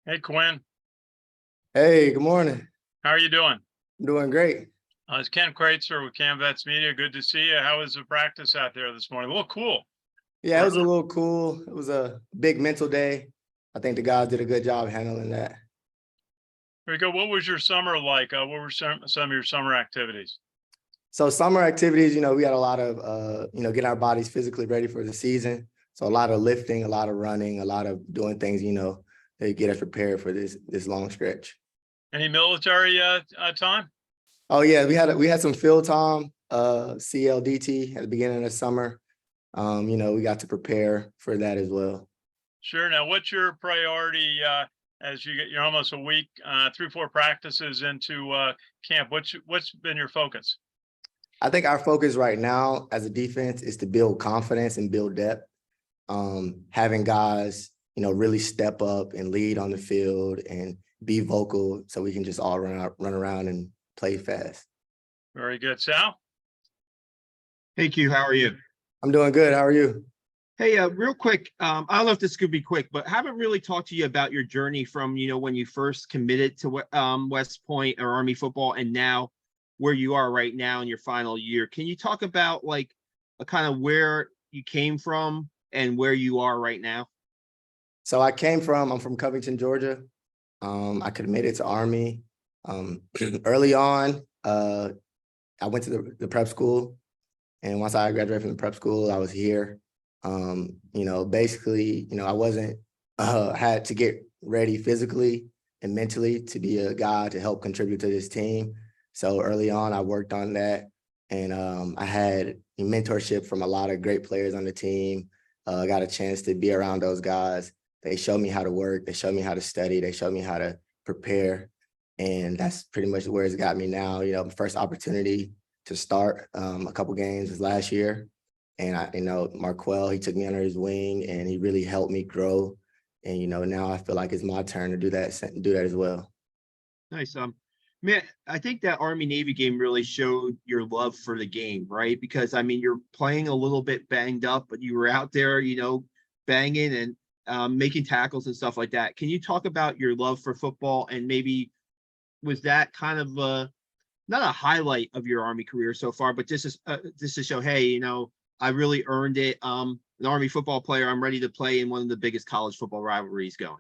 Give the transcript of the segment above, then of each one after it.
Hey, Quinn. Hey, good morning. How are you doing? I'm doing great. It's Ken Kraetzer with CaMMVetsMedia. Good to see you. How was the practice out there this morning? A little cool. Yeah, it was a little cool. It was a big mental day. I think the guys did a good job handling that. There you go. What was your summer like? What were some of your summer activities? So summer activities, we had a lot of, getting our bodies physically ready for the season. So a lot of lifting, a lot of running, a lot of doing things, that get us prepared for this long stretch. Any military time? Oh yeah, we had some field time, CLDT at the beginning of the summer. We got to prepare for that as well. Sure. Now, what's your priority as you're almost a week, 3-4 practices into camp? What's been your focus? I think our focus right now as a defense is to build confidence and build depth. Having guys, really step up and lead on the field and be vocal so we can just all run around and play fast. Very good. Sal? Hey, Q, how are you? I'm doing good. How are you? Hey, real quick, I don't know if this could be quick, but haven't really talked to you about your journey from, when you first committed to West Point or Army football and now where you are right now in your final year. Can you talk about like kind of where you came from and where you are right now? So I'm from Covington, Georgia. I committed to Army. Early on, I went to the prep school. And once I graduated from the prep school, I was here. Basically, I wasn't, had to get ready physically and mentally to be a guy to help contribute to this team. So early on, I worked on that. And I had mentorship from a lot of great players on the team. I got a chance to be around those guys. They showed me how to work. They showed me how to study. They showed me how to prepare. And that's pretty much where it's got me now. First opportunity to start a couple games was last year. And Marquell, he took me under his wing and he really helped me grow. And, now I feel like it's my turn to do that as well. Nice. Man, I think that Army-Navy game really showed your love for the game, right? Because, you're playing a little bit banged up, but you were out there, banging and making tackles and stuff like that. Can you talk about your love for football and maybe was that kind of not a highlight of your Army career so far, but just to show, hey, I really earned it. An Army football player, I'm ready to play in one of the biggest college football rivalries going.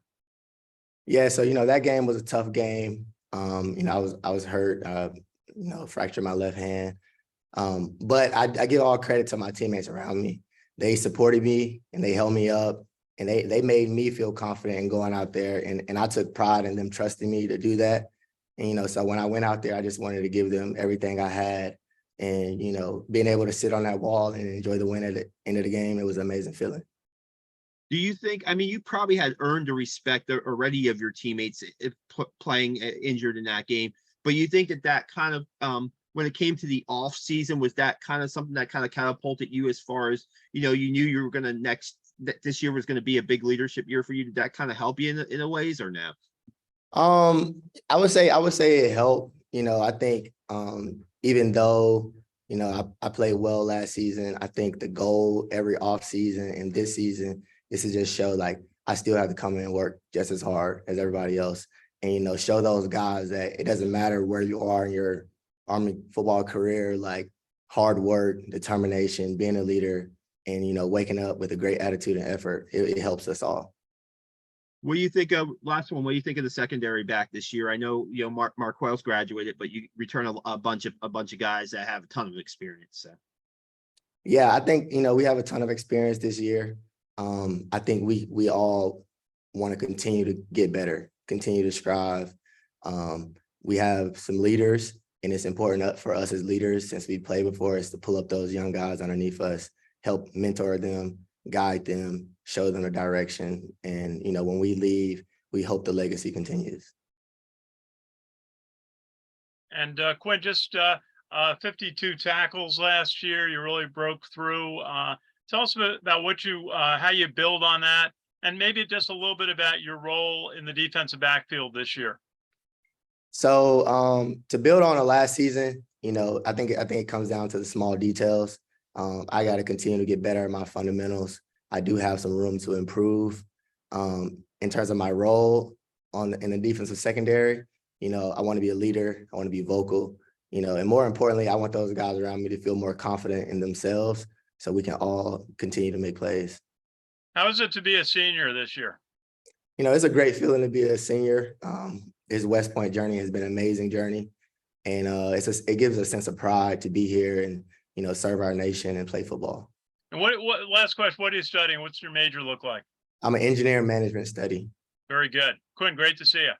Yeah, so that game was a tough game. I was hurt, fractured my left hand. But I give all credit to my teammates around me. They supported me and they held me up and they made me feel confident in going out there. And I took pride in them trusting me to do that. And, so when I went out there, I just wanted to give them everything I had. And, being able to sit on that wall and enjoy the win at the end of the game, it was an amazing feeling. Do you think, you probably had earned the respect already of your teammates playing injured in that game, but you think that kind of, when it came to the off season, was that kind of something that kind of catapulted you as far as, you knew you were going to this year was going to be a big leadership year for you? Did that kind of help you in a ways or no? I would say it helped. I think even though I played well last season, I think the goal every off season and this season is to just show like I still have to come in and work just as hard as everybody else, and show those guys that it doesn't matter where you are in your Army football career, like hard work, determination, being a leader, and waking up with a great attitude and effort. It helps us all. What do you think of last one? What do you think of the secondary back this year? I know Marquell's graduated, but you return a bunch of guys that have a ton of experience. So. Yeah, I think we have a ton of experience this year. I think we all want to continue to get better, continue to strive. We have some leaders, and it's important for us as leaders, since we played before, is to pull up those young guys underneath us, help mentor them, guide them, show them the direction. And, when we leave, we hope the legacy continues. And Quinn, just 52 tackles last year. You really broke through. Tell us about how you build on that, and maybe just a little bit about your role in the defensive backfield this year. So to build on the last season, I think it comes down to the small details. I got to continue to get better at my fundamentals. I do have some room to improve. In terms of my role, in the defensive secondary. You know, I want to be a leader. I want to be vocal, you know, and more importantly, I want those guys around me to feel more confident in themselves so we can all continue to make plays. How is it to be a senior this year? You know, it's a great feeling to be a senior. His West Point journey has been an amazing journey. And it gives a sense of pride to be here and, you know, serve our nation and play football. And what last question, what are you studying? What's your major look like? I'm an engineering management study. Very good. Quinn, great to see you.